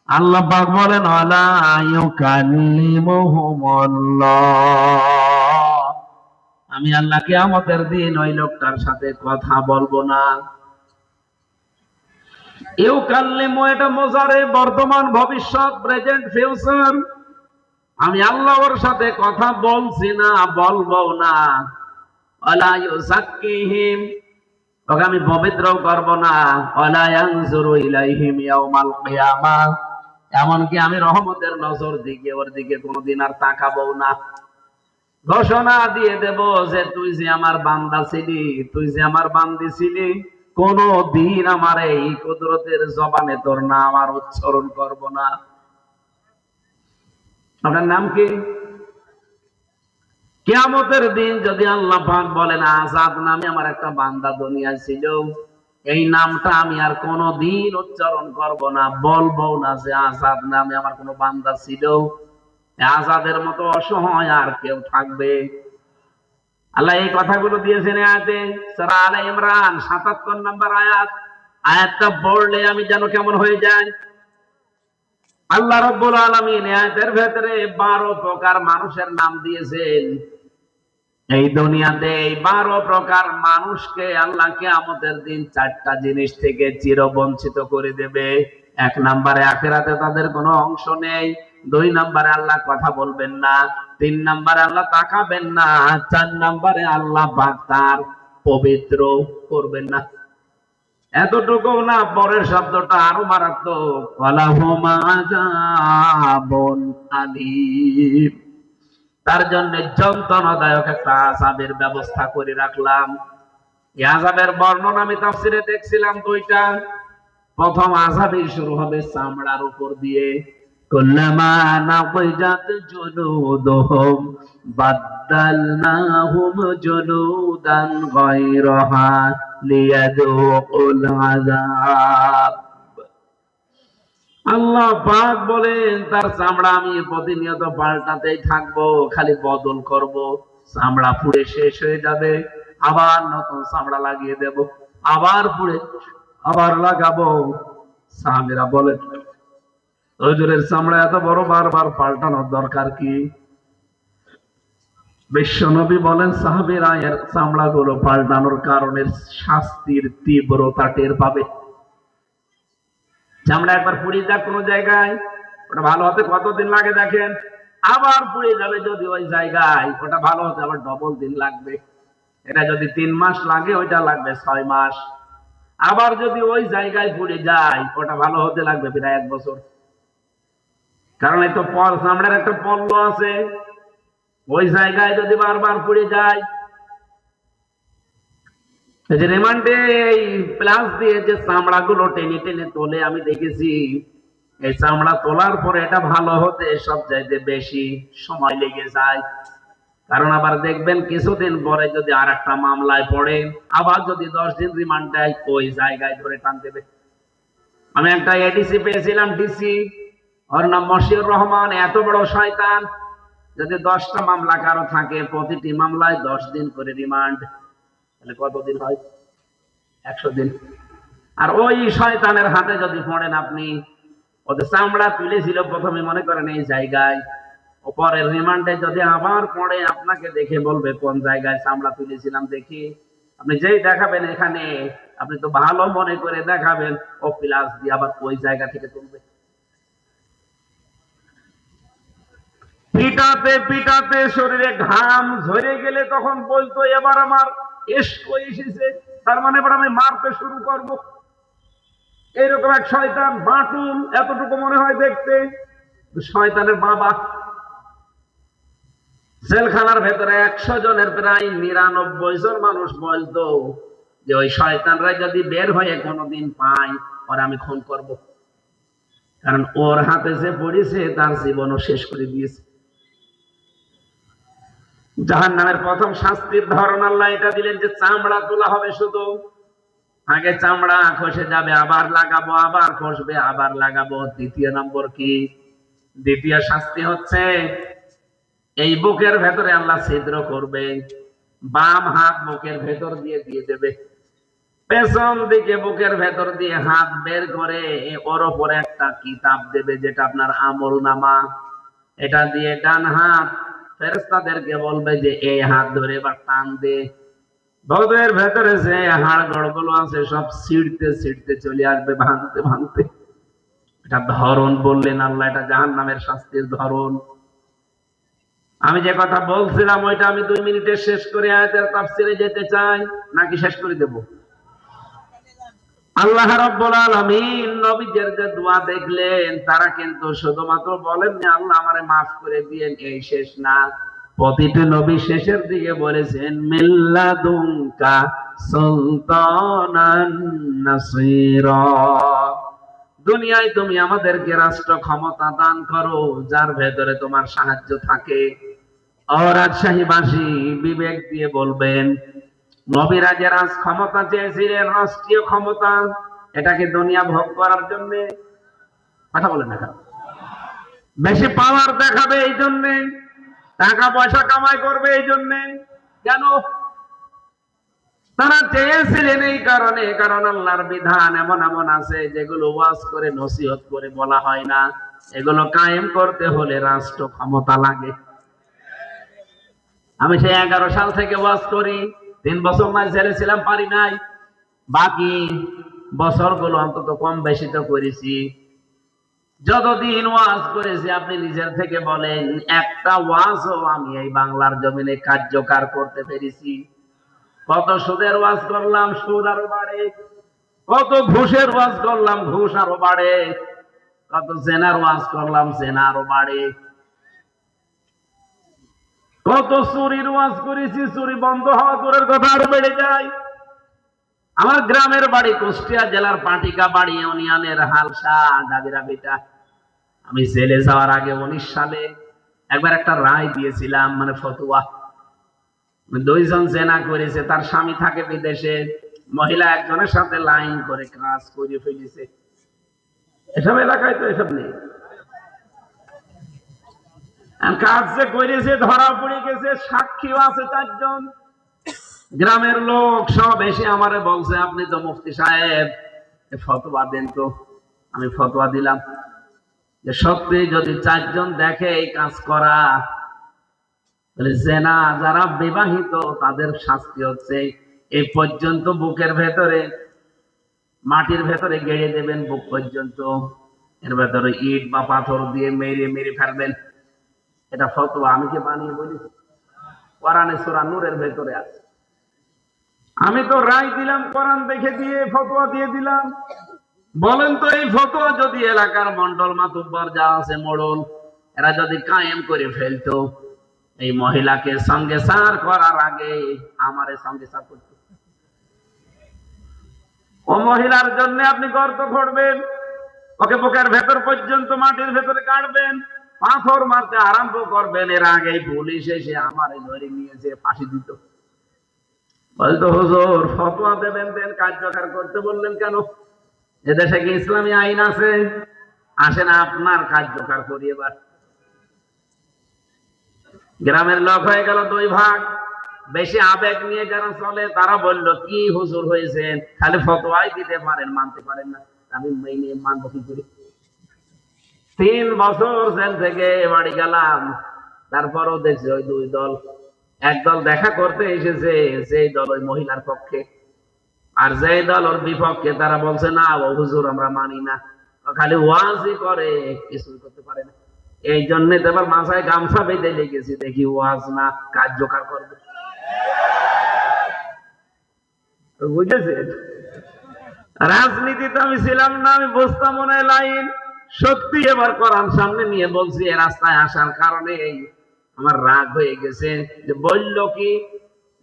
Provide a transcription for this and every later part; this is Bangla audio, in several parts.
আল্লাহ পাক বলেন ওয়ালা ইউকাল্লিমুহুমুল্লাহ, আমি আল্লাহ কিয়ামতের দিন ওই লোকটার সাথে কথা বলবো না। ইউকাল্লিমু এটা মুজারে, বর্তমান ভবিষ্যৎ, প্রেজেন্ট ফিউচার। আমি আল্লাহ ওর সাথে কথা বলছি না, বলবো না। ওয়ালা ইউযাক্কিহিম, ওকে আমি পবিত্র করব না। ওয়ালা ইয়ানজুরু ইলাইহিম ইয়াউমাল কিয়ামাহ, এমনকি আমি রহমতের নজর দিকে ওর দিকে কোনোদিন আর তাকাবো না। ঘোষণা দিয়ে দেব যে তুই যে আমার বান্দা ছিলি, তুই যে আমার বান্দি ছিলি, কোন দিন আমার এই কুদরতের জবানে তোর নাম আর উচ্চারণ করব না। আপনার নাম কি? কিয়ামতের দিন যদি আল্লাহ পাক বলেন আযাদ নামে আমার একটা বান্দা দুনিয়ায় ছিল, এই নামটা আমি আর কোনদিন উচ্চারণ করব না, বলবো না যে আযাদ নামে আমার কোনো বান্দা ছিল। আযাদের মতো অসহায় আর কেউ থাকবে? আল্লাহ এই কথাগুলো দিয়েছেন আয়াতে, সূরা আলে ইমরান ৭৭ নম্বর আয়াত। আয়াতটা পড়লে আমি যেন কেমন হয়ে যায়। আল্লাহ রাব্বুল আলামিন আয়াতের ভেতরে ১২ প্রকার মানুষের নাম দিয়েছেন। এই দুনিয়াতে এই ১২ প্রকার মানুষকে আল্লাহ কিয়ামতের দিন ৪টা জিনিস থেকে চিরবঞ্চিত করে দেবে। ১ নম্বরে আখিরাতে তাদের কোনো অংশ নেই। ২ নম্বরে আল্লাহ কথা বলবেন না। ৩ নম্বরে আল্লাহ তাকাবেন না। ৪ নম্বরে আল্লাহ পাক তার পবিত্র করবেন না। এতটুকু না, পরের শব্দটা আরো মারাত্মক, ওয়ালাহুম আযাবুন আলীম, তার জন্য যন্ত্রণাদায়ক একটা আযাবের ব্যবস্থা করে রাখলাম। এই আযাবের বর্ণনা আমি তাফসীরে দেখছিলাম দুইটা। প্রথম আযাবই শুরু হবে চামড়ার উপর দিয়ে। কুল্লামা নাকিজাত জুলুদুহুম বাদদালনাহুম জুলুদান গায়রাহা লিয়াযুকুল আযাব। আল্লাহ পাক বলেন তার চামড়া আমি প্রতিনিয়ত পাল্টাতেই থাকবো, খালি বদল করব। চামড়া পুড়ে শেষ হয়ে যাবে, আবার নতুন চামড়া লাগিয়ে দেব, আবার পুড়ে আবার লাগাবো। সাহাবীরা বলেন হুজুরের চামড়া এত বড়, বারবার পাল্টানোর দরকার কি? বিশ্বনবী বলেন সাহাবীরা এর চামড়াগুলো পাল্টানোর কারণে শাস্তির তীব্রতা টের পাবে। চামড়া একবার পুড়ে যাক কোনো জায়গায়, ওটা ভালো হতে কতদিন লাগে দেখেন। আবার পুড়ে যাবে যদি ওই জায়গায়, ওটা ভালো হতে আবার ডবল দিন লাগবে। এটা যদি ৩ মাস লাগে, ওইটা লাগবে ৬ মাস। আবার যদি ওই জায়গায় পুড়ে যায়, ওটা ভালো হতে লাগবে প্রায় ১ বছর। কারণ এই তো চামড়ার একটা পল্ল আছে, ওই জায়গায় যদি বারবার পুড়ে যায়। এই যে রিমান্ডে এই প্লাস দিয়ে যে চামড়াগুলো টেনে টেনে তোলে, আমি দেখেছি এই চামড়া তোলার পরে এটা ভালো হতে সব চাইতে বেশি সময় লেগে যায়। কারণ আবার দেখবেন কিছুদিন পরে যদি আর একটা মামলায় পড়ে, আবার যদি ১০ দিন রিমান্ড দেয়, ওই জায়গায় ধরে টান দেবে। আমি একটা এডিসি পেয়েছিলাম, ডিসি, ওর নাম মশিউর রহমান। এত বড় শয়তান, যদি ১০টা মামলা কারো থাকে, প্রতিটি মামলায় ১০ দিন করে রিমান্ড, তাহলে কতদিন হয়? ১০০ দিন। আর ওই শয়তানের হাতে যদি পড়েন আপনি, ওদের চামড়া তুলেছিল প্রথমে মনে করেন এই জায়গায়, পরের রিমান্ডে যদি আবার পড়ে, আপনাকে দেখে বলবে কোন জায়গায় চামড়া তুলেছিলাম দেখি। আপনি যেই দেখাবেন এখানে, আপনি তো ভালো মনে করে দেখাবেন, ও প্লাস দিয়ে আবার ওই জায়গা থেকে তুলবে। পিটাতে পিটাতে শরীরে ঘাম ঝরে গেলে তখন বলতো এবার আমার এসকো এসেছে, তার মানে এবার আমি মারতে শুরু করব। এইরকম এক শয়তান, বাটুল, এতটুকু মনে হয় দেখতে। শয়তানের বাবা। জেলখানার ভেতরে ১০০ জনের প্রায় ৯৯ জন মানুষ বলতো যে ওই শয়তানরা যদি বের হয়ে কোনোদিন পায়, ওরা আমি খুন করব। কারণ ওর হাতে যে পড়েছে তার জীবনও শেষ করে দিয়েছে। জাহান্নামের প্রথম শাস্তির ধরন আল্লাহ এটা দিলেন যে চামড়া তোলা হবে শুধু। আগে চামড়া খসে যাবে, আবার লাগাবো, আবার খসবে, আবার লাগাবো। দ্বিতীয় নম্বর কি? দ্বিতীয় শাস্তি হচ্ছে এই বুকের ভেতরে আল্লাহ ছিদ্র করবে, বাম হাত বুকের ভেতর দিয়ে দিয়ে দেবে। পেছন দিকে বুকের ভেতর দিয়ে হাত বের করে ওর উপরে একটা কিতাব দেবে, যেটা আপনার আমল নামা। এটা দিয়ে ডান হাত ফেরেশতাদেরকে বলবে যে এই হাত ধরে এবার টান দে। বুকের ভেতরে যে হাড় গড়গুলো আছে সব ছিঁড়তে ছিঁড়তে চলে আসবে, ভাঙতে ভাঙতে। এটা ধরন বললেন আল্লাহ, এটা জাহান্নামের শাস্তির ধরন। আমি যে কথা বলছিলাম ওইটা আমি 2 মিনিটে শেষ করে আয়াতের তাফসিরে যেতে চাই, নাকি শেষ করে দেব? আল্লাহ রাব্বুল আলামিন নবীদের যে দোয়া দেখলেন, তারা কিন্তু শুধুমাত্র বলেননি আল্লাহ আমারে মাফ করে দিয়েন, এই শেষ না। প্রতিটি নবী শেষের দিকে বলেছেন মিল্লাদুনকা সুলতানান নাসীরা। দুনিয়ায় তুমি আমাদেরকে রাষ্ট্র ক্ষমতা দান করো যার ভেতরে তোমার সাহায্য থাকে। রাজশাহীবাসী বিবেক দিয়ে বলবেন, নবীরা যে রাজ ক্ষমতা চেয়েছিলেন, রাষ্ট্রীয় ক্ষমতা, এটাকে দুনিয়া ভোগ করার জন্য? কথা বলেন না কেন? বেশি পাওয়ার দেখাবে এই জন্যে, টাকা পয়সা কামাই করবে এই জন্যে? কেন? তারা চেয়েছিলেন এই কারণে, কারণ আল্লাহর বিধান এমন এমন আছে যেগুলো ওয়াজ করে নসিহত করে বলা হয় না। এগুলো কায়েম করতে হলে রাষ্ট্র ক্ষমতা লাগে। আমি সেই 11 সাল থেকে ওয়াজ করি, 3 বছর মাস জেলে ছিলাম, পারি নাই। বাকি বছরগুলো অন্তত কম বেশি তো করেছি। যতদিন ওয়াজ করেছি আপনি নিজের থেকে বলেন একটা ওয়াজও আমি এই বাংলার জমিনে কার্যকর করতে পেরেছি? কত সুদের ওয়াজ করলাম, সুদ আরো বাড়ে। কত ঘুষের ওয়াজ করলাম, ঘুষ আরো বাড়ে। কত জেনার ওয়াজ করলাম, জেনা আরো বাড়ে। কত চুরির ওয়াজ করেছি, চুরি বন্ধ হওয়া দূরের কথা আরো বেড়ে যায়। আমার গ্রামের বাড়ি কুষ্টিয়া জেলার পাটিকা বাড়ি ইউনিয়নের হালসা ডাবিরা বেটা। আমি জেলে যাওয়ার আগে 19 সালে একবার একটা রায় দিয়েছিলাম, মানে ফতোয়া। 2 জন জেনা করেছে, তার স্বামী থাকে বিদেশে, মহিলা একজনের সাথে লাইন করে কাজ করে ফেলেছে। এসব এলাকায় তো এসব নেই। কাজ যে করেছে ধরা পড়ে গেছে, সাক্ষীও আছে 4 জন। গ্রামের লোক সব এসে আমারে বলছে আপনি তো মুফতি সাহেব, ফতোয়া দেন তো। আমি ফতোয়া দিলাম যে সত্যি যদি 4 জন দেখে এই কাজ করা, তাহলে জেনা যারা বিবাহিত তাদের শাস্তি হচ্ছে এই পর্যন্ত বুকের ভেতরে, মাটির ভেতরে গেড়ে দেবেন বুক পর্যন্ত, এর ভেতরে ইট বা পাথর দিয়ে মেরে মেরে ফেলবেন। এটা ফতোয়া, আমি কি বানিয়ে বলি? কোরআনে সূরা নূরের ভেতরে আছে। আমি তো রায় দিলাম কোরআন দেখে দিয়ে, ফতোয়া দিয়ে দিলাম। বলেন তো এই ফতোয়া যদি এলাকার মন্ডল মাতুব্বর যা আছে মোড়ল, এরা যদি কায়েম করে ফেলতো, এই মহিলাকে সঙ্গে সার করার আগে আমারে সঙ্গে সার করত। ও মহিলার জন্য আপনি গর্ত করবেন, ওকে বুকের ভেতর পর্যন্ত মাটির ভেতরে কাটবেন, পাথর মারতে আরম্ভ করবেন, এর আগে পুলিশ এসে আমারে ধরে নিয়েছে ফাঁসি দিত। বলতো হুজুর ফতোয়া দেবেন, দেন, কার্যকর করতে বললেন কেন? এদেশে কি ইসলামী আইন আছে? আসেন আপনার কার্যকর করি এবার। গ্রামের লোক হয়ে গেল 2 ভাগ। বেশি আবেগ নিয়ে যারা চলে তারা বলল কি হুজুর হয়েছেন, খালি ফতোয়াই দিতে পারেন, মানতে পারেন না। আমি মেনে মানবো কি করে? 3 বছর জেল থেকে বাড়ি গেলাম, তারপরও দেখছি ওই 2 দল। একদল দেখা করতে এসেছে, সেই দল ওই মহিলার পক্ষে, আর যেই দল ওর বিপক্ষে তারা বলছে না ও হুজুর আমরা মানি না, খালি ওয়াজই করে, কিছুই করতে পারে না। এই জন্য তো এবার মাথায় গামছা বেঁধে লেগেছি, দেখি ওয়াজ না কার্যকর করবে। বুঝেছেন? রাজনীতিতে আমি ছিলাম না, আমি বুঝতাম মনে হয় লাইন। সত্যি এবার কোরআন সামনে নিয়ে বলছি, এ রাস্তায় আসার কারণে এই আমার রাগ হয়ে গেছে। যে বললো কি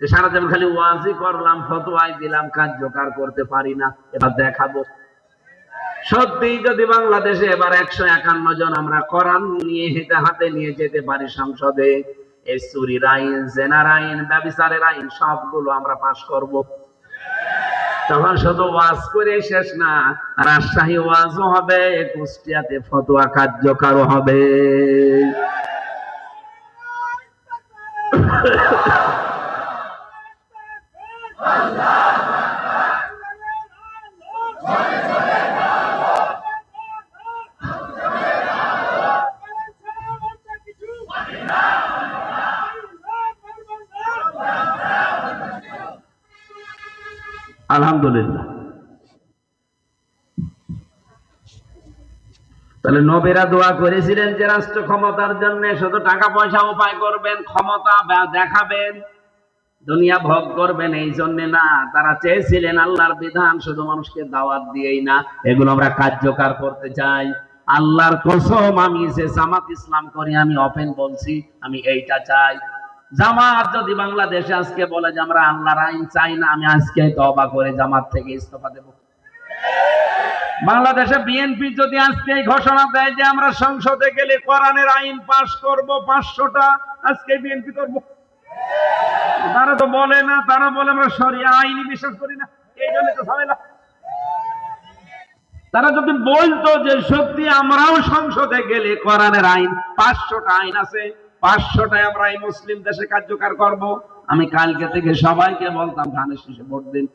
যে সারা জীবন খালি ওয়াজই করলাম, ফতোয়াই দিলাম, কার্যকর করতে পারি না, এবার দেখাবো। সত্যি যদি বাংলাদেশে এবার 151 জন আমরা কোরআন নিয়ে হেঁটে হাতে নিয়ে যেতে পারি সংসদে, এই চুরির আইন, জেনার আইন, ব্যভিচারের আইন সবগুলো আমরা পাশ করব। তখন শুধু ওয়াজ করে শেষ না, রাজশাহী ওয়াজও হবে, কুষ্টিয়াতে ফতোয়া কার্যকর হবে। আলহামদুলিল্লাহ। তাহলে নবীরা দোয়া করেছিলেন যে রাষ্ট্র ক্ষমতার জন্য শুধু টাকা পয়সা উপায় করবেন, ক্ষমতা দেখাবেন, দুনিয়া ভোগ করবেন, এই জন্য না। তারা চেয়েছিলেন আল্লাহর বিধান শুধু মানুষকে দাওয়াত দিয়েই না, এগুলো আমরা কার্যকর করতে চাই। আল্লাহর কসম, আমি যে জামাত ইসলাম করি, আমি ওপেন বলছি, আমি এইটা চাই। জামাত যদি বাংলাদেশে আজকে বলে যে আমরা আল্লাহর আইন চাই না, আমি আজকে তওবা করে জামাত থেকে ইস্তফা দেব। বাংলাদেশে বিএনপি যদি আজকে ঘোষণা দেয় যে আমরা সংসদে গেলে কোরআনের আইন পাশ করব 500টা, আজকে বিএনপি করব। তারা তো বলে না, তারা বলে আমরা শরিয়া আইনই বিশ্বাস করি না, এই জন্য তো ঝামেলা। তারা যদি বলতো যে সত্যি আমরাও সংসদে গেলে কোরআনের আইন 500টা আইন আছে, 500টায় আমরা এই মুসলিম দেশে কার্যকর করব, আমি কালকে থেকে সবাইকে বলতাম ধানের শীষে ভোট দিন।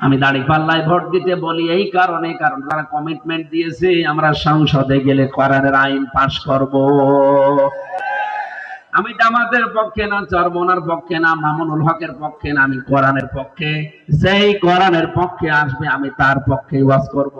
আমি দাঁড়িপাল্লায় ভোট দিতে বলি এই কারণে, কারণ তারা কমিটমেন্ট দিয়েছে আমরা সংসদে গেলে কোরআনের আইন পাশ করব। আমি জামাতের পক্ষে না, চরমনার পক্ষে না, মামুনুল হকের পক্ষে না, আমি কোরআনের পক্ষে। যেই কোরআনের পক্ষে আসবে আমি তার পক্ষে ওয়াজ করব।